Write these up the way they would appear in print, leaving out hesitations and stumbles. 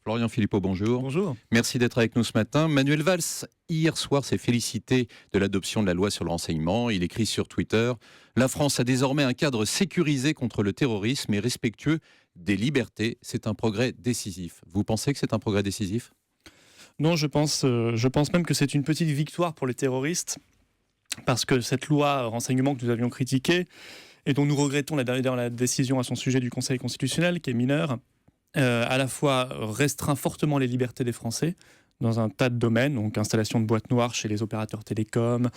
Florian Philippot, bonjour. Bonjour. Merci d'être avec nous ce matin. Manuel Valls, hier soir, s'est félicité de l'adoption de la loi sur le renseignement. Il écrit sur Twitter « La France a désormais un cadre sécurisé contre le terrorisme et respectueux des libertés. C'est un progrès décisif. » Vous pensez que c'est un progrès décisif ? Non, je pense même que c'est une petite victoire pour les terroristes, parce que cette loi renseignement que nous avions critiquée, et dont nous regrettons la décision à son sujet du Conseil constitutionnel, qui est mineure, à la fois restreint fortement les libertés des Français dans un tas de domaines, donc installation de boîtes noires chez les opérateurs télécoms,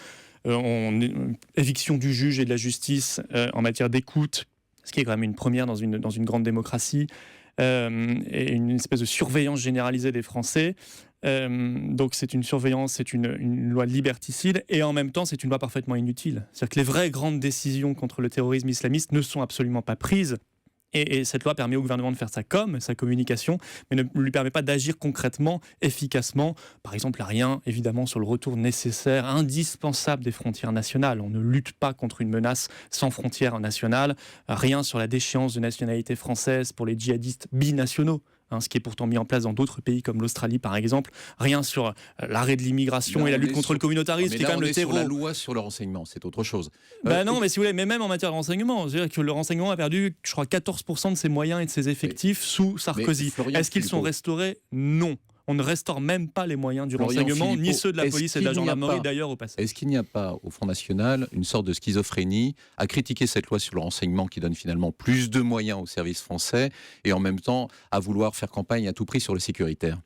éviction du juge et de la justice en matière d'écoute, ce qui est quand même une première dans une grande démocratie, et une espèce de surveillance généralisée des Français. Donc c'est une surveillance, c'est une loi liberticide, et en même temps c'est une loi parfaitement inutile. C'est-à-dire que les vraies grandes décisions contre le terrorisme islamiste ne sont absolument pas prises. Et cette loi permet au gouvernement de faire sa com, sa communication, mais ne lui permet pas d'agir concrètement, efficacement. Par exemple, rien, évidemment, sur le retour nécessaire, indispensable des frontières nationales. On ne lutte pas contre une menace sans frontières nationales. Rien sur la déchéance de nationalité française pour les djihadistes binationaux. Ce qui est pourtant mis en place dans d'autres pays comme l'Australie par exemple. Rien sur l'arrêt de l'immigration et la lutte contre le communautarisme, qui est quand même le terreau. Sur la loi sur le renseignement, c'est autre chose. Non, mais si vous voulez, mais même en matière de renseignement, c'est-à-dire que le renseignement a perdu, je crois, 14% de ses moyens et de ses effectifs sous Sarkozy. Est-ce qu'ils sont restaurés ? Non. On ne restaure même pas les moyens du renseignement, ni ceux de la police et de la gendarmerie d'ailleurs au passé. Est-ce qu'il n'y a pas au Front National une sorte de schizophrénie à critiquer cette loi sur le renseignement qui donne finalement plus de moyens aux services français et en même temps à vouloir faire campagne à tout prix sur le sécuritaire ?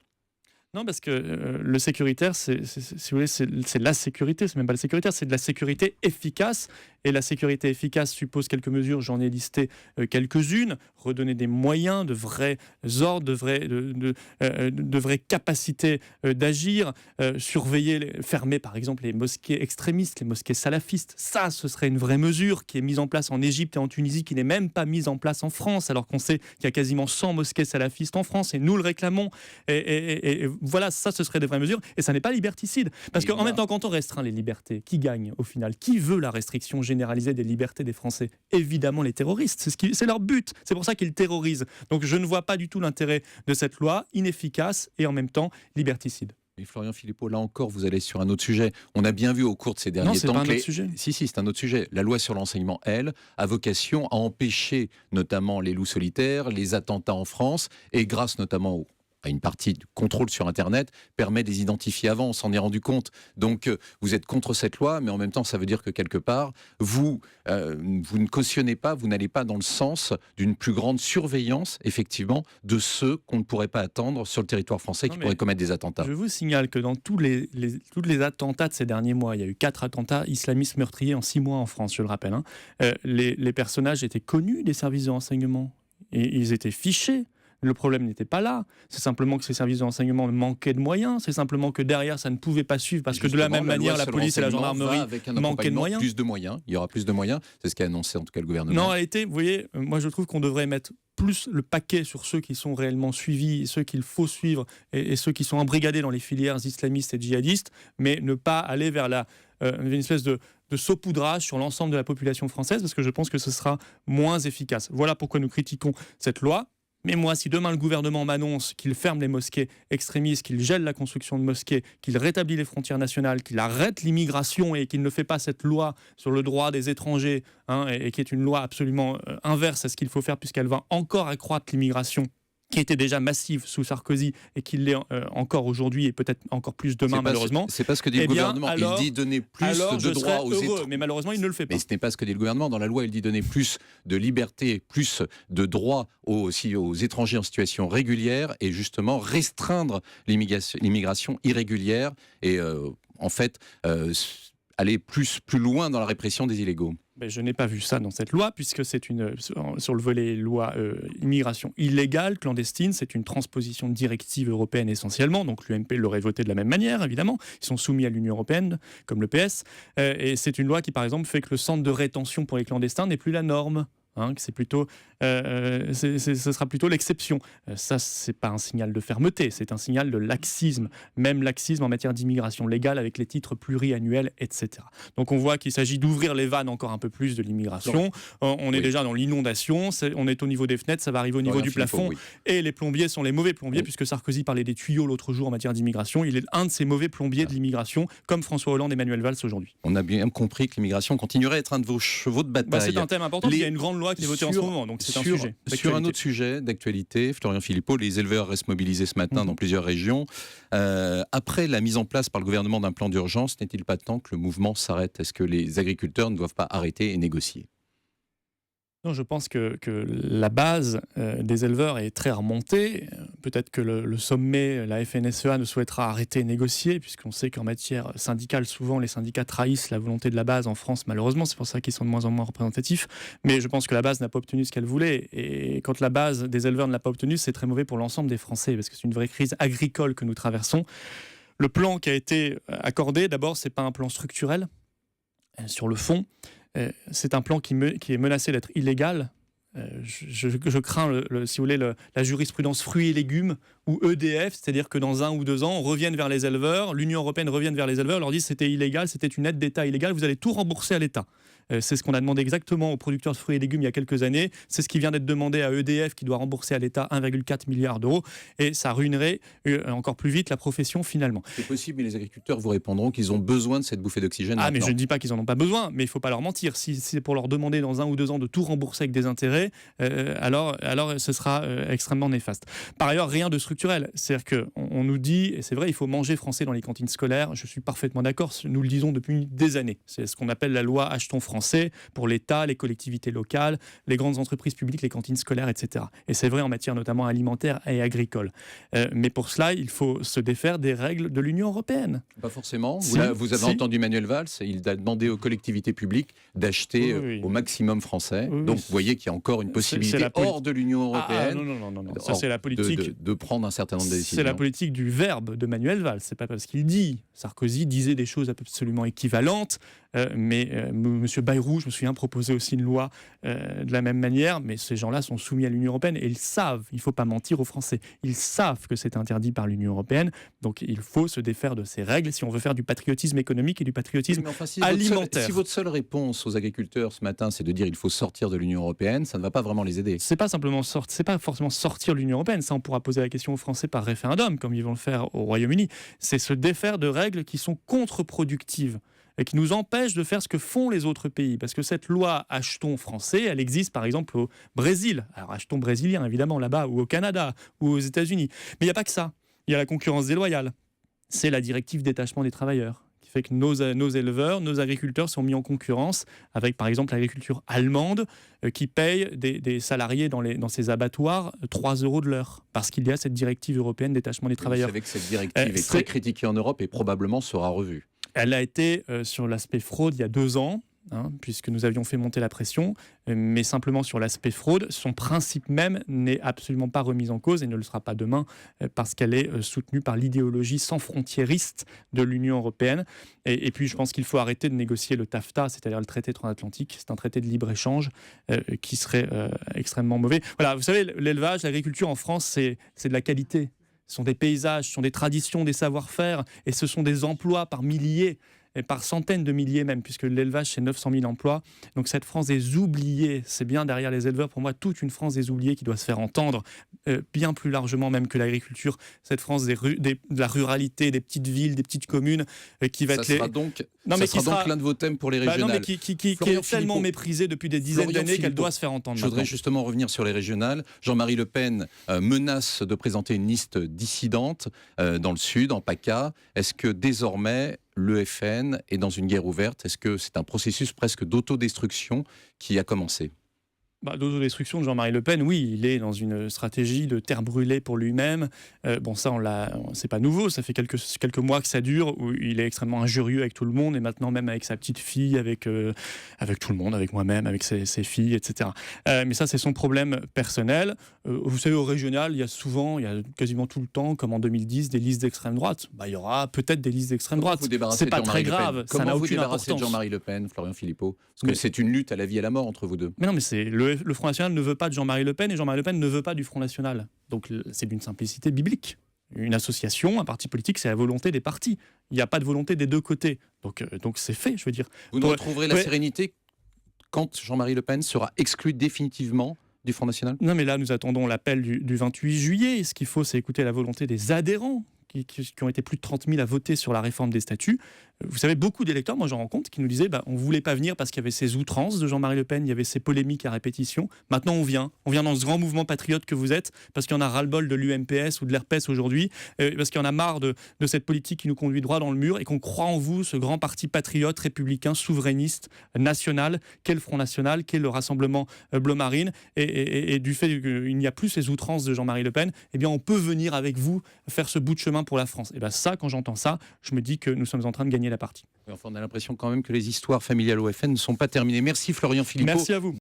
Non, parce que le sécuritaire, si vous voulez, c'est la sécurité, c'est même pas le sécuritaire, c'est de la sécurité efficace. Et la sécurité efficace suppose quelques mesures, j'en ai listé quelques-unes, redonner des moyens, de vrais ordres, de vraies capacités d'agir, surveiller, fermer par exemple les mosquées extrémistes, les mosquées salafistes. Ça, ce serait une vraie mesure qui est mise en place en Égypte et en Tunisie, qui n'est même pas mise en place en France, alors qu'on sait qu'il y a quasiment 100 mosquées salafistes en France, et nous le réclamons. Et voilà, ça, ce serait des vraies mesures, et ça n'est pas liberticide. Parce qu'en même temps, quand on restreint les libertés, qui gagne au final ? Qui veut la restriction généralisée des libertés des Français ? Évidemment les terroristes, c'est leur but, c'est pour ça qu'ils terrorisent. Donc je ne vois pas du tout l'intérêt de cette loi, inefficace et en même temps liberticide. Mais Florian Philippot, là encore, vous allez sur un autre sujet. On a bien vu au cours de ces derniers temps... Non, c'est pas un autre sujet. Si, c'est un autre sujet. La loi sur l'enseignement, elle, a vocation à empêcher notamment les loups solitaires, les attentats en France, et grâce notamment à une partie du contrôle sur Internet, permet de les identifier avant, on s'en est rendu compte. Donc, vous êtes contre cette loi, mais en même temps, ça veut dire que quelque part, vous ne cautionnez pas, vous n'allez pas dans le sens d'une plus grande surveillance, effectivement, de ceux qu'on ne pourrait pas attendre sur le territoire français qui pourraient commettre des attentats. Je vous signale que dans tous les attentats de ces derniers mois, il y a eu 4 attentats islamistes meurtriers en 6 mois en France, je le rappelle. Les personnages étaient connus des services de renseignement, et ils étaient fichés. Le problème n'était pas là, c'est simplement que ces services de renseignement manquaient de moyens, c'est simplement que derrière ça ne pouvait pas suivre, parce que de la même manière la police et la gendarmerie manquaient de moyens. Plus de moyens, il y aura plus de moyens, c'est ce qu'a annoncé en tout cas le gouvernement. Non, en réalité, vous voyez, moi je trouve qu'on devrait mettre plus le paquet sur ceux qui sont réellement suivis, ceux qu'il faut suivre, et ceux qui sont embrigadés dans les filières islamistes et djihadistes, mais ne pas aller vers une espèce de saupoudrage sur l'ensemble de la population française, parce que je pense que ce sera moins efficace. Voilà pourquoi nous critiquons cette loi. Mais moi, si demain le gouvernement m'annonce qu'il ferme les mosquées extrémistes, qu'il gèle la construction de mosquées, qu'il rétablit les frontières nationales, qu'il arrête l'immigration et qu'il ne fait pas cette loi sur le droit des étrangers, et qui est une loi absolument inverse à ce qu'il faut faire puisqu'elle va encore accroître l'immigration, qui était déjà massive sous Sarkozy et qui l'est encore aujourd'hui et peut-être encore plus demain, malheureusement. C'est pas ce que dit le gouvernement. Il dit donner plus de droits aux étrangers. Mais malheureusement, il ne le fait pas. Mais ce n'est pas ce que dit le gouvernement. Dans la loi, il dit donner plus de liberté, plus de droits aussi aux étrangers en situation régulière et justement restreindre l'immigration irrégulière et en fait aller plus loin dans la répression des illégaux. Mais je n'ai pas vu ça dans cette loi, puisque c'est sur le volet loi immigration illégale, clandestine, c'est une transposition de directive européenne essentiellement, donc l'UMP l'aurait voté de la même manière, évidemment, ils sont soumis à l'Union européenne, comme le PS, et c'est une loi qui, par exemple, fait que le centre de rétention pour les clandestins n'est plus la norme. C'est plutôt ce sera plutôt l'exception. Ça, c'est pas un signal de fermeté, c'est un signal de laxisme, même laxisme en matière d'immigration légale avec les titres pluriannuels, etc. Donc on voit qu'il s'agit d'ouvrir les vannes encore un peu plus de l'immigration. On est déjà dans l'inondation, on est au niveau des fenêtres, ça va arriver au niveau du plafond. Et les plombiers sont les mauvais plombiers, puisque Sarkozy parlait des tuyaux l'autre jour en matière d'immigration. Il est un de ces mauvais plombiers de l'immigration, comme François Hollande et Manuel Valls aujourd'hui. On a bien compris que l'immigration continuerait à être un de vos chevaux de bataille. C'est un thème important, il y a une grande loi qui est votée en ce moment, donc c'est un sujet. Sur un autre sujet d'actualité, Florian Philippot, les éleveurs restent mobilisés ce matin dans plusieurs régions. Après la mise en place par le gouvernement d'un plan d'urgence, n'est-il pas temps que le mouvement s'arrête? Est-ce que les agriculteurs ne doivent pas arrêter et négocier? Non, je pense que la base des éleveurs est très remontée. Peut-être que le sommet, la FNSEA, ne souhaitera arrêter et négocier, puisqu'on sait qu'en matière syndicale, souvent les syndicats trahissent la volonté de la base en France, malheureusement. C'est pour ça qu'ils sont de moins en moins représentatifs. Mais je pense que la base n'a pas obtenu ce qu'elle voulait. Et quand la base des éleveurs ne l'a pas obtenu, c'est très mauvais pour l'ensemble des Français, parce que c'est une vraie crise agricole que nous traversons. Le plan qui a été accordé, d'abord, ce n'est pas un plan structurel sur le fond. C'est un plan qui est menacé d'être illégal. Je crains, si vous voulez, la jurisprudence fruits et légumes ou EDF, c'est-à-dire que dans 1 ou 2 ans, on revienne vers les éleveurs, l'Union européenne revienne vers les éleveurs, leur dit c'était illégal, c'était une aide d'État illégale, vous allez tout rembourser à l'État. C'est ce qu'on a demandé exactement aux producteurs de fruits et légumes il y a quelques années. C'est ce qui vient d'être demandé à EDF qui doit rembourser à l'État 1,4 milliard d'euros. Et ça ruinerait encore plus vite la profession finalement. C'est possible, mais les agriculteurs vous répondront qu'ils ont besoin de cette bouffée d'oxygène. Ah, mais je ne dis pas qu'ils n'en ont pas besoin, mais il ne faut pas leur mentir. Si c'est pour leur demander dans 1 ou 2 ans de tout rembourser avec des intérêts, alors ce sera extrêmement néfaste. Par ailleurs, rien de structurel. C'est-à-dire qu'on nous dit, et c'est vrai, il faut manger français dans les cantines scolaires. Je suis parfaitement d'accord, nous le disons depuis des années. C'est ce qu'on appelle la loi Achetons français pour l'État, les collectivités locales, les grandes entreprises publiques, les cantines scolaires, etc. Et c'est vrai en matière notamment alimentaire et agricole. Mais pour cela, il faut se défaire des règles de l'Union européenne. Pas forcément. Vous avez entendu Manuel Valls, il a demandé aux collectivités publiques d'acheter au maximum français. Donc vous voyez qu'il y a encore une possibilité hors de l'Union européenne. Non. Ça, c'est la politique de prendre un certain nombre de décisions. C'est la politique du verbe de Manuel Valls. C'est pas parce qu'il dit. Sarkozy disait des choses absolument équivalentes, mais M. Bayrou, je me souviens, proposait aussi une loi de la même manière, mais ces gens-là sont soumis à l'Union européenne et ils savent, il ne faut pas mentir aux Français, ils savent que c'est interdit par l'Union européenne, donc il faut se défaire de ces règles si on veut faire du patriotisme économique et du patriotisme alimentaire. Si votre seule réponse aux agriculteurs ce matin, c'est de dire il faut sortir de l'Union européenne, ça ne va pas vraiment les aider. C'est pas forcément sortir de l'Union européenne, ça on pourra poser la question aux Français par référendum, comme ils vont le faire au Royaume-Uni. C'est se défaire de règles qui sont contre-productives et qui nous empêchent de faire ce que font les autres pays. Parce que cette loi Achetons français, elle existe par exemple au Brésil. Alors achetons brésilien évidemment là-bas, ou au Canada, ou aux États-Unis. Mais il n'y a pas que ça. Il y a la concurrence déloyale. C'est la directive détachement des travailleurs qui fait que nos éleveurs, nos agriculteurs sont mis en concurrence avec par exemple l'agriculture allemande qui paye des salariés dans ces abattoirs 3 € de l'heure parce qu'il y a cette directive européenne détachement des travailleurs. Vous savez que cette directive est très critiquée en Europe et probablement sera revue. Elle a été sur l'aspect fraude il y a 2 ans, puisque nous avions fait monter la pression, mais simplement sur l'aspect fraude, son principe même n'est absolument pas remis en cause et ne le sera pas demain parce qu'elle est soutenue par l'idéologie sans frontiériste de l'Union européenne. Et puis je pense qu'il faut arrêter de négocier le TAFTA, c'est-à-dire le traité transatlantique. C'est un traité de libre-échange qui serait extrêmement mauvais. Voilà, vous savez, l'élevage, l'agriculture en France, c'est de la qualité. Ce sont des paysages, ce sont des traditions, des savoir-faire, et ce sont des emplois par milliers, et par centaines de milliers même, puisque l'élevage, c'est 900 000 emplois. Donc cette France des oubliés, c'est bien derrière les éleveurs, pour moi, toute une France des oubliés qui doit se faire entendre, bien plus largement même que l'agriculture, cette France de la ruralité, des petites villes, des petites communes, qui va ça être... Sera donc l'un de vos thèmes pour les régionales. Non, mais qui est tellement méprisée depuis des dizaines d'années qu'elle doit se faire entendre. Je voudrais justement revenir sur les régionales. Jean-Marie Le Pen menace de présenter une liste dissidente dans le Sud, en PACA. Est-ce que désormais le FN est dans une guerre ouverte? Est-ce que c'est un processus presque d'autodestruction qui a commencé? D'autodestruction de Jean-Marie Le Pen, oui, il est dans une stratégie de terre brûlée pour lui-même. Ça, c'est pas nouveau, ça fait quelques mois que ça dure, où il est extrêmement injurieux avec tout le monde, et maintenant même avec sa petite fille, avec tout le monde, avec moi-même, avec ses filles, etc. Mais ça, c'est son problème personnel. Vous savez, au régional, il y a quasiment tout le temps, comme en 2010, des listes d'extrême droite. Il y aura peut-être des listes d'extrême droite. C'est pas très grave, ça n'a aucune importance. Comment vous débarrassez de Jean-Marie Le Pen, Florian Philippot? Parce que c'est une lutte à la vie et à la mort entre vous deux. Mais non, mais c'est le le Front National ne veut pas de Jean-Marie Le Pen et Jean-Marie Le Pen ne veut pas du Front National. Donc c'est d'une simplicité biblique. Une association, un parti politique, c'est la volonté des partis. Il n'y a pas de volonté des deux côtés. Donc c'est fait, je veux dire. Vous nous retrouverez la sérénité quand Jean-Marie Le Pen sera exclu définitivement du Front National ? Non, mais là, nous attendons l'appel du 28 juillet. Ce qu'il faut, c'est écouter la volonté des adhérents qui ont été plus de 30 000 à voter sur la réforme des statuts. Vous savez, beaucoup d'électeurs, moi j'en rencontre, qui nous disaient on ne voulait pas venir parce qu'il y avait ces outrances de Jean-Marie Le Pen, il y avait ces polémiques à répétition. Maintenant, on vient dans ce grand mouvement patriote que vous êtes, parce qu'il y en a ras-le-bol de l'UMPS ou de l'RPS aujourd'hui, parce qu'il y en a marre de cette politique qui nous conduit droit dans le mur et qu'on croit en vous, ce grand parti patriote, républicain, souverainiste, national, qu'est le Front National, qu'est le Rassemblement Bleu Marine, et du fait qu'il n'y a plus ces outrances de Jean-Marie Le Pen, eh bien on peut venir avec vous faire ce bout de chemin pour la France. Et bien ça, quand j'entends ça, je me dis que nous sommes en train de gagner la partie. Enfin, on a l'impression quand même que les histoires familiales au FN ne sont pas terminées. Merci Florian Philippot. Merci à vous.